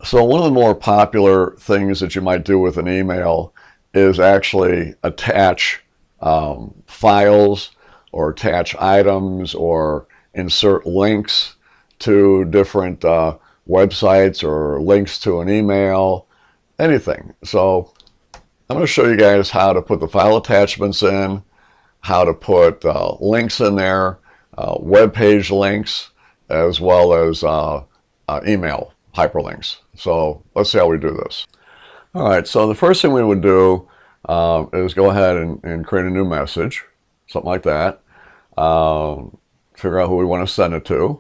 So one of the more popular things that you might do with an email is actually attach files or attach items or insert links to different websites or links to an email, anything. So I'm going to show you guys how to put the file attachments in, how to put links in there, web page links, as well as email hyperlinks. So let's see how we do this. All right, so the first thing we would do is go ahead and create a new message, something like that. Figure out who we want to send it to.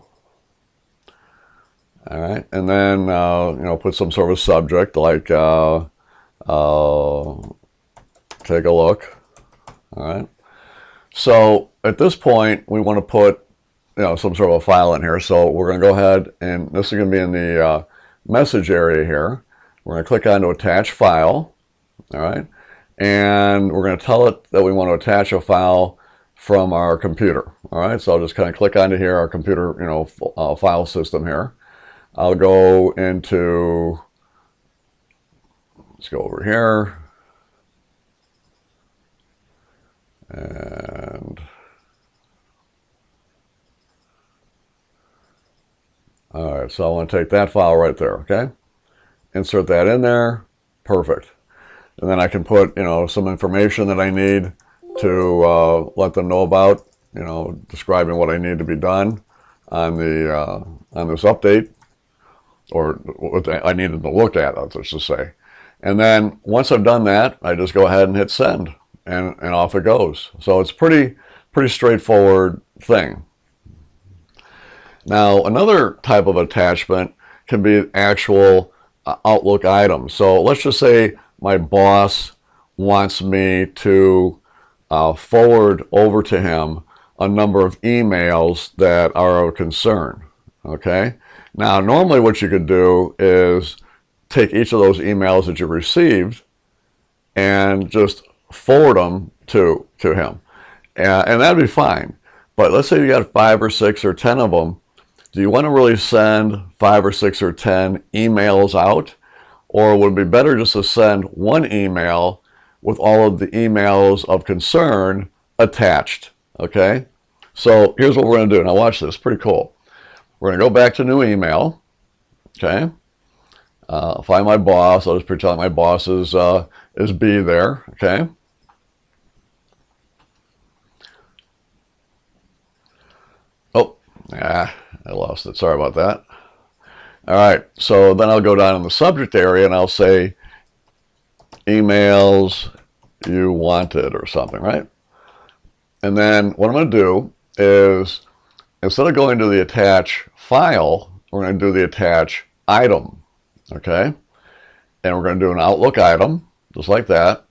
All right, and then you know, put some sort of subject like take a look. All right. So at this point, we want to put, you know, some sort of a file in here. So we're going to go ahead, and this is going to be in the message area here. We're going to click on to attach file. All right, and we're going to tell it that we want to attach a file from our computer. All right, so I'll just kind of click onto here, our computer, you know, file system here. I'll go into, let's go over here, and all right, so I want to take that file right there, okay? Insert that in there, perfect. And then I can put, you know, some information that I need to let them know about, you know, describing what I need to be done on the on this update, or what I needed to look at, let's just say. And then once I've done that, I just go ahead and hit send, and off it goes. So it's pretty straightforward thing. Now, another type of attachment can be actual Outlook items. So let's just say my boss wants me to forward over to him a number of emails that are of concern, okay? Now, normally what you could do is take each of those emails that you received and just forward them to him. And that'd be fine. But let's say you got 5 or 6 or 10 of them. Do you want to really send 5 or 6 or 10 emails out? Or would it be better just to send one email with all of the emails of concern attached? Okay? So here's what we're going to do. Now watch this. Pretty cool. We're going to go back to new email. Okay? Find my boss. I'll just pretend my boss is B there. Okay? Oh, yeah, I lost it. Sorry about that. All right, so then I'll go down in the subject area and I'll say emails you wanted or something, right? And then what I'm going to do is, instead of going to the attach file, we're going to do the attach item, okay? And we're going to do an Outlook item, just like that.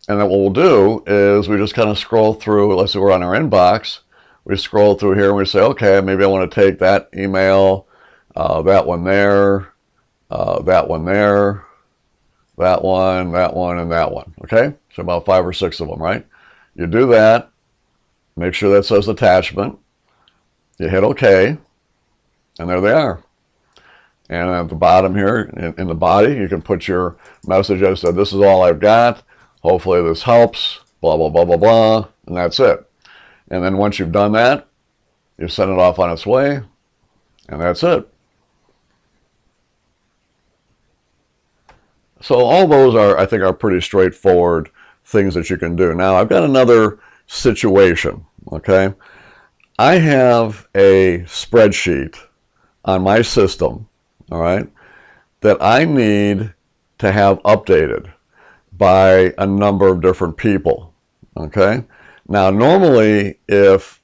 And then what we'll do is we just kind of scroll through. Let's say we're on our inbox. We scroll through here and we say, okay, maybe I want to take that email, that one there, that one there, that one, and that one, okay? So about 5 or 6 of them, right? You do that, make sure that says attachment, you hit OK, and there they are. And at the bottom here, in the body, you can put your message as to, this is all I've got, hopefully this helps, blah, blah, blah, blah, blah, and that's it. And then once you've done that, you send it off on its way, and that's it. So all those are, I think, are pretty straightforward things that you can do. Now, I've got another situation, okay? I have a spreadsheet on my system, all right, that I need to have updated by a number of different people, okay? Now, normally, if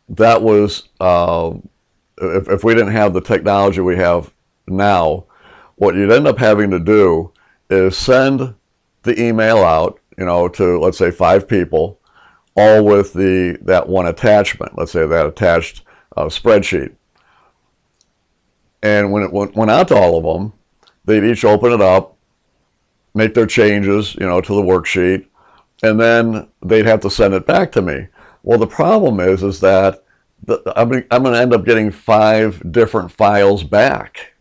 that was, if we didn't have the technology we have now, what you'd end up having to do is send the email out, you know, to, let's say, 5 people, all with that one attachment, let's say that attached spreadsheet. And when it went out to all of them, they'd each open it up, make their changes, you know, to the worksheet, and then they'd have to send it back to me. Well, the problem is that I'm going to end up getting 5 different files back.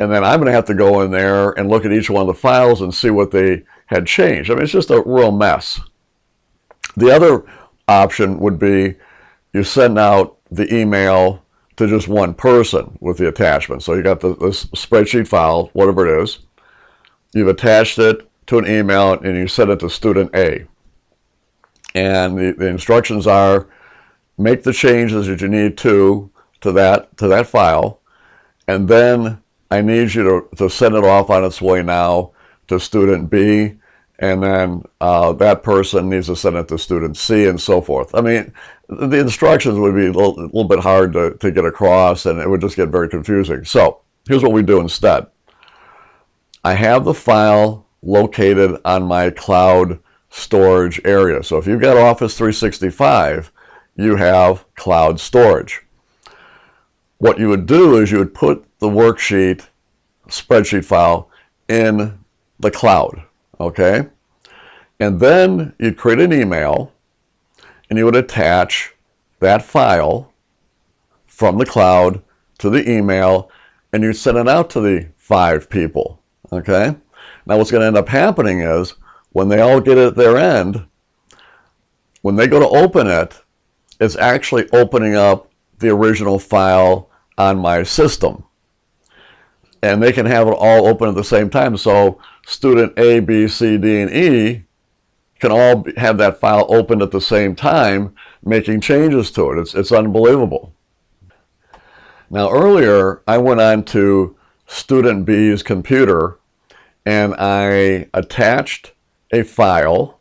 And then I'm going to have to go in there and look at each one of the files and see what they had changed. I mean, it's just a real mess. The other option would be you send out the email to just one person with the attachment. So you got this spreadsheet file, whatever it is. You've attached it to an email and you send it to student A. And the instructions are make the changes that you need to that file, and then I need you to send it off on its way now to student B, and then that person needs to send it to student C, and so forth. I mean, the instructions would be a little bit hard to get across, and it would just get very confusing. So here's what we do instead. I have the file located on my cloud storage area. So if you've got Office 365, you have cloud storage. What you would do is you would put the worksheet, spreadsheet file in the cloud, okay? And then you'd create an email and you would attach that file from the cloud to the email and you'd send it out to the 5 people, okay? Now what's going to end up happening is when they all get it at their end, when they go to open it, it's actually opening up the original file on my system. And they can have it all open at the same time. So student A, B, C, D, and E can all have that file open at the same time, making changes to it. It's unbelievable. Now earlier, I went on to student B's computer and I attached a file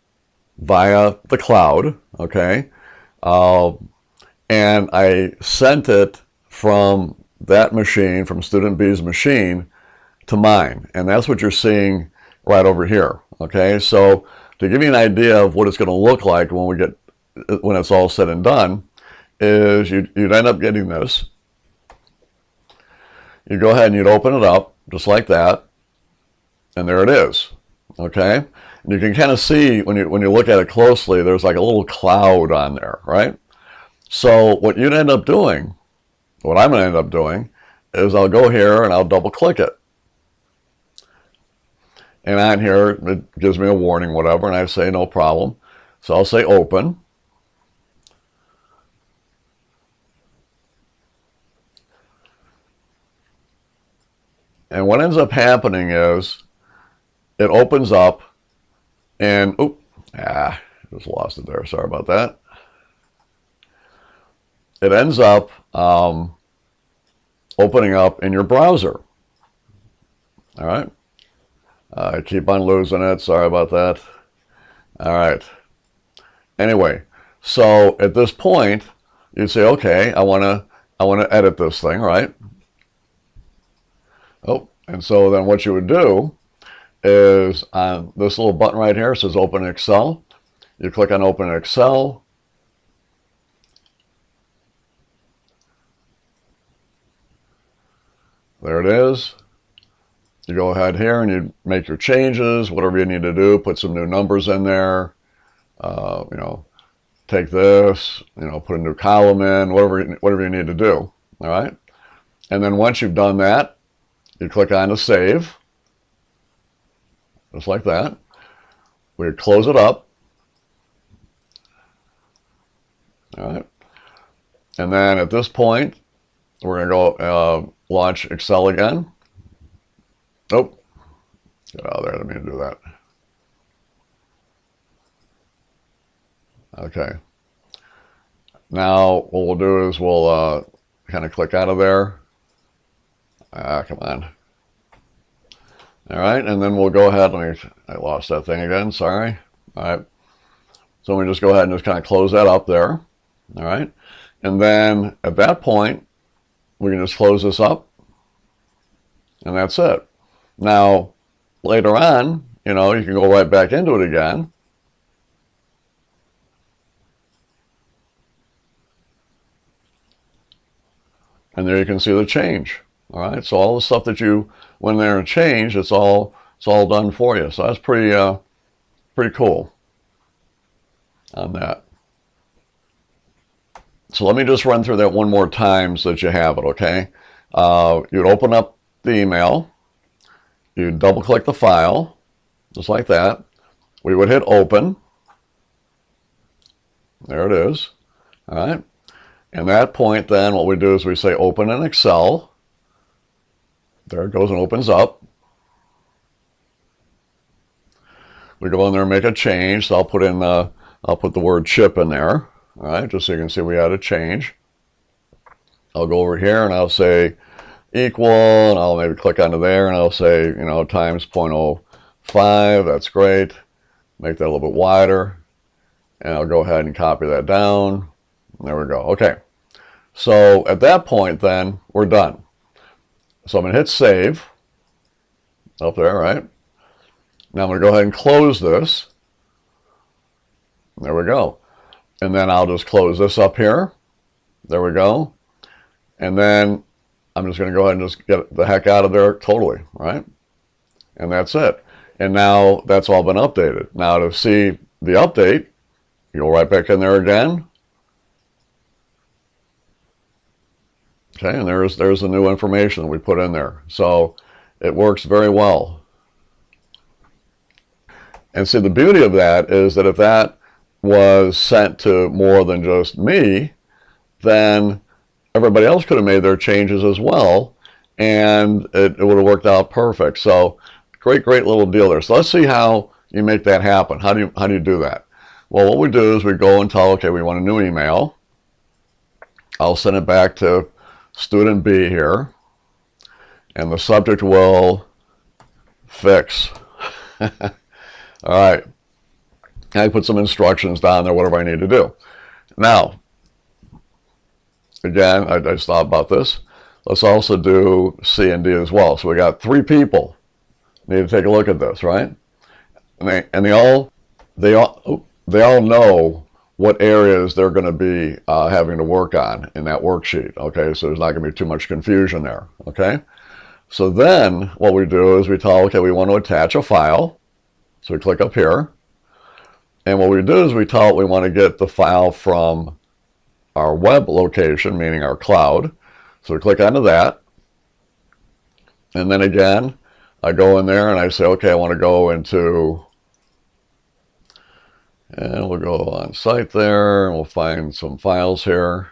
via the cloud, okay? And I sent it from that machine, from student B's machine, to mine. And that's what you're seeing right over here, okay? So to give you an idea of what it's going to look like when it's all said and done, is you'd end up getting this. You go ahead and you'd open it up, just like that, and there it is, okay? And you can kind of see, when you look at it closely, there's like a little cloud on there, right? So what you'd end up doing, what I'm going to end up doing, is I'll go here and I'll double click it. And on here, it gives me a warning, whatever, and I say no problem. So I'll say open. And what ends up happening is it opens up and, just lost it there. Sorry about that. It ends up opening up in your browser. All right. I keep on losing it. Sorry about that. All right. Anyway, so at this point, you'd say, okay, I want to edit this thing, right? Oh, and so then what you would do is on this little button right here, it says Open Excel. You click on Open Excel. There it is. You go ahead here and you make your changes, whatever you need to do, put some new numbers in there, take this, put a new column in, whatever you need to do, all right? And then once you've done that, you click on to save, just like that. We close it up, all right? And then at this point, we're going to go launch Excel again. Oh, get out of there, I didn't mean to do that. Okay. Now, what we'll do is we'll kind of click out of there. Come on. All right, and then we'll go ahead, I lost that thing again, sorry. All right, so we just go ahead and just kind of close that up there. All right, and then at that point, we can just close this up, and that's it. Now, later on, you can go right back into it again. And there you can see the change. All right, so all the stuff that you went there and changed, it's all done for you. So that's pretty cool on that. So let me just run through that one more time so that you have it, okay? You'd open up the email. you double click the file, just like that. We would hit open. There it is. All right. And at that point, then what we do is we say open in Excel. There it goes and opens up. We go in there and make a change. So I'll put the word chip in there. All right, just so you can see we had a change. I'll go over here and I'll say equal, and I'll maybe click onto there and I'll say, you know, times 0.05. That's great. Make that a little bit wider. And I'll go ahead and copy that down. There we go. Okay. So at that point, then we're done. So I'm going to hit save up there, right? Now I'm going to go ahead and close this. There we go. And then I'll just close this up here. There we go. And then I'm just going to go ahead and just get the heck out of there totally, right? And that's it. And now that's all been updated. Now to see the update, you go right back in there again. Okay, and there's the new information that we put in there. So it works very well. And see, the beauty of that is that if that was sent to more than just me, then everybody else could have made their changes as well, and it would have worked out perfect. So great little deal there. So let's see how you make that happen. How do you do that? Well, what we do is we go and tell, okay, we want a new email. I'll send it back to student B here, and the subject will fix. All right. I put some instructions down there, whatever I need to do. Now, again, I just thought about this. Let's also do C and D as well. So we got 3 people need to take a look at this, right? And they all know what areas they're going to be having to work on in that worksheet. Okay, so there's not going to be too much confusion there. Okay, so then what we do is we tell, okay, we want to attach a file. So we click up here. And what we do is we tell it we want to get the file from our web location, meaning our cloud. So we click onto that. And then again, I go in there and I say, okay, I want to go into, and we'll go on site there, and we'll find some files here.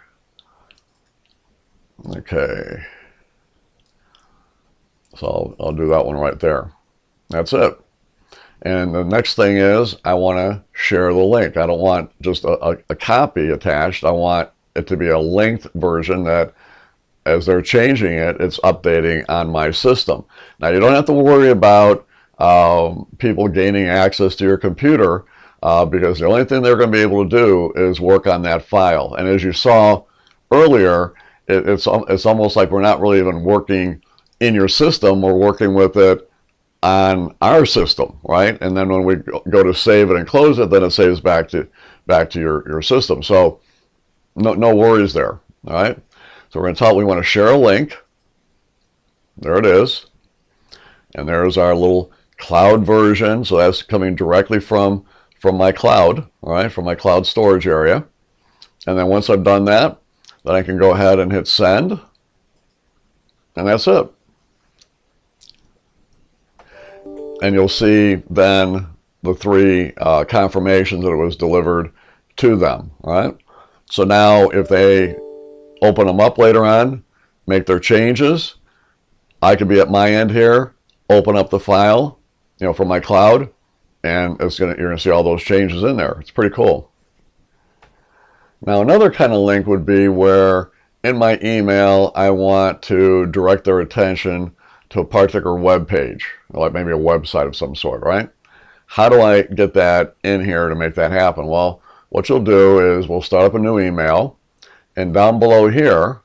Okay. So I'll do that one right there. That's it. And the next thing is I want to share the link. I don't want just a copy attached. I want it to be a linked version that as they're changing it, it's updating on my system. Now, you don't have to worry about people gaining access to your computer because the only thing they're going to be able to do is work on that file. And as you saw earlier, it's almost like we're not really even working in your system. We're working with it on our system, right? And then when we go to save it and close it, then it saves back to your system. So no worries there, all right? So we're going to tell it we want to share a link. There it is. And there's our little cloud version. So that's coming directly from my cloud, all right, from my cloud storage area. And then once I've done that, then I can go ahead and hit send. And that's it. And you'll see then the 3 confirmations that it was delivered to them, all right? So now if they open them up later on, make their changes, I could be at my end here, open up the file, you know, from my cloud, and you're gonna see all those changes in there. It's pretty cool. Now another kind of link would be where in my email I want to direct their attention to a particular web page, like maybe a website of some sort, right? How do I get that in here to make that happen? Well, what you'll do is we'll start up a new email, and down below here,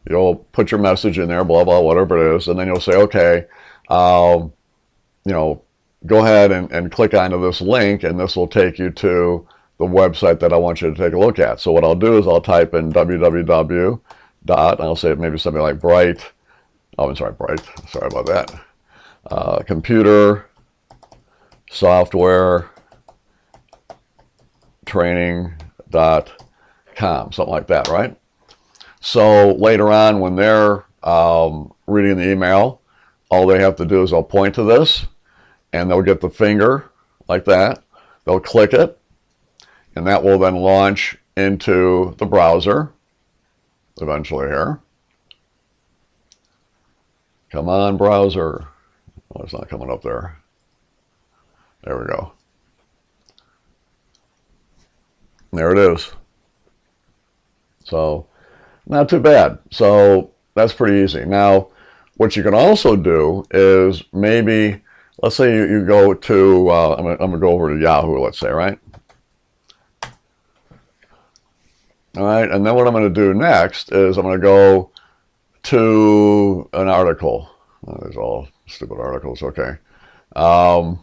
you'll put your message in there, blah, blah, whatever it is, and then you'll say, okay, you know, go ahead and click onto this link, and this will take you to the website that I want you to take a look at. So what I'll do is I'll type in www. and I'll say maybe something like Bright, oh, I'm sorry, Bright, sorry about that, computer software training.com, something like that, right? So later on when they're reading the email, all they have to do is they'll point to this, and they'll get the finger like that. They'll click it, and that will then launch into the browser eventually here. Come on, browser. Oh, it's not coming up there. There we go. There it is. So, not too bad. So, that's pretty easy. Now, what you can also do is maybe, let's say you go to, I'm going to go over to Yahoo, let's say, right? All right, and then what I'm going to do next is I'm going to go to an article. Oh, there's all stupid articles, okay. All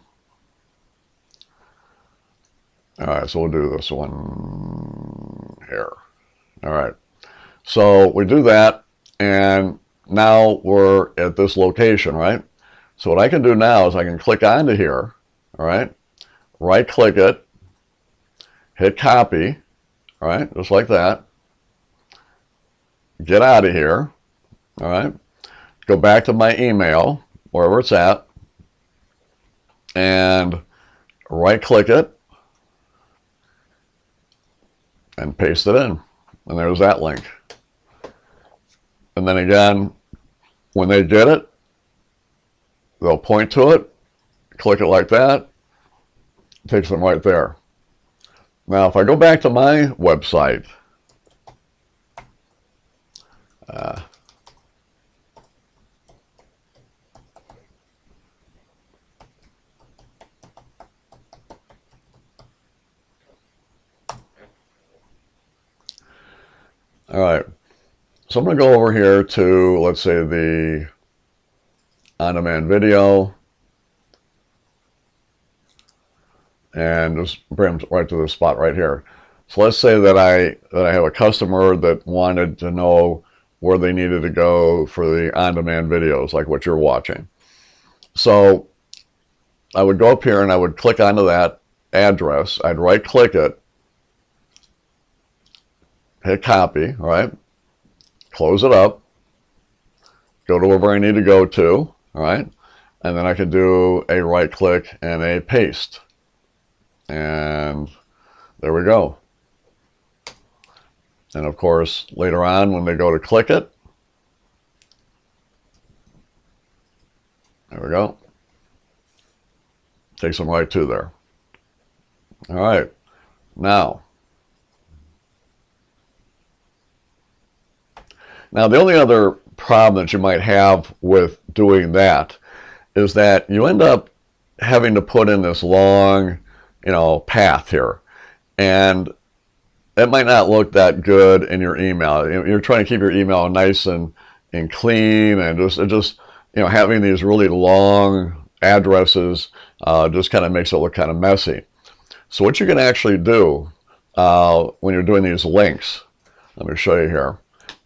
right, so we'll do this one here. All right, so we do that, and now we're at this location, right? So what I can do now is I can click onto here, all right? Right-click it, hit copy, all right, just like that. Get out of here, all right? Go back to my email, wherever it's at, and right-click it, and paste it in. And there's that link. And then again, when they get it, they'll point to it, click it like that, it takes them right there. Now, if I go back to my website, all right, so I'm going to go over here to, let's say, the on-demand video, and just bring them right to the spot right here. So let's say that I have a customer that wanted to know where they needed to go for the on-demand videos, like what you're watching. So I would go up here and I would click onto that address. I'd right-click it, hit copy, all right? Close it up, go to wherever I need to go to, all right? And then I can do a right-click and a paste. And there we go. And of course, later on when they go to click it, there we go. Takes them right to there. All right, now the only other problem that you might have with doing that is that you end up having to put in this long, path here, and it might not look that good in your email. You're trying to keep your email nice and clean, and just having these really long addresses just kind of makes it look kind of messy. So what you can actually do when you're doing these links, let me show you here,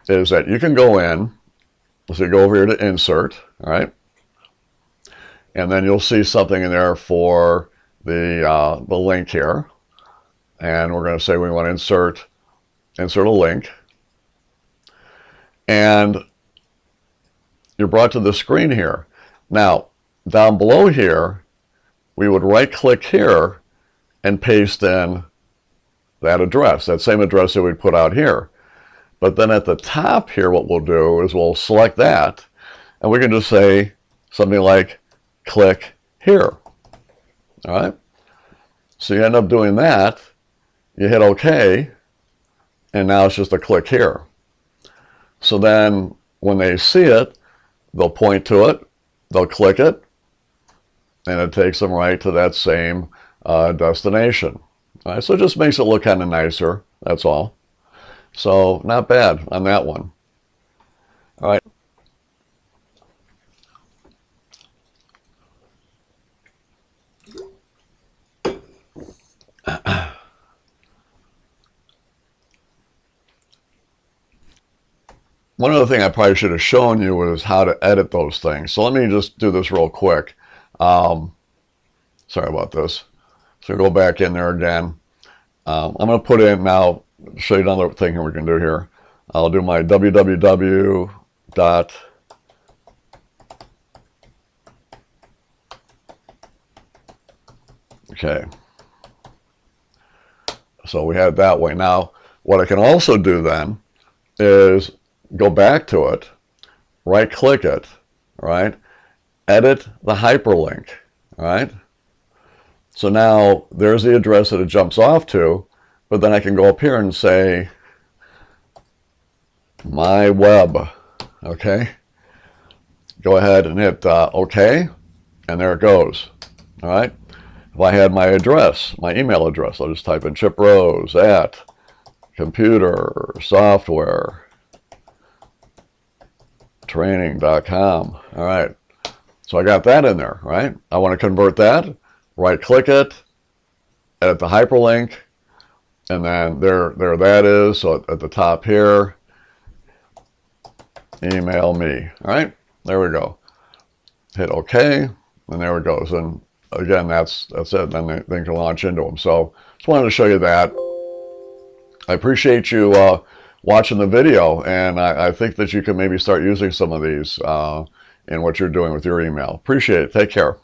is that you can go in, so you go over here to insert, all right, and then you'll see something in there for the link here, and we're going to say we want to insert a link, and you're brought to the screen here. Now down below here, we would right-click here and paste in that address, that same address that we'd put out here. But then at the top here, what we'll do is we'll select that, and we can just say something like, click here. All right? So you end up doing that, you hit OK, and now it's just a click here. So then when they see it, they'll point to it, they'll click it, and it takes them right to that same destination. All right? So it just makes it look kind of nicer, that's all. So not bad on that one. All right. One other thing I probably should have shown you was how to edit those things. So let me just do this real quick. Sorry about this. So go back in there again. I'm going to put in now, show you another thing we can do here. I'll do my www.email Okay. So we have it that way. Now, what I can also do then is go back to it, right-click it, right? Edit the hyperlink, right? So now there's the address that it jumps off to, but then I can go up here and say, my web, okay? Go ahead and hit OK, and there it goes, all right? If I had my address, my email address, I'll just type in chiprose@computersoftwaretraining.com, all right? So I got that in there, right? I want to convert that, right-click it, edit the hyperlink, and then there that is. So at the top here, email me, all right? There we go. Hit OK, and there it goes. And again, that's it. And then they can launch into them. So just wanted to show you that. I appreciate you watching the video, and I think that you can maybe start using some of these in what you're doing with your email. Appreciate it. Take care.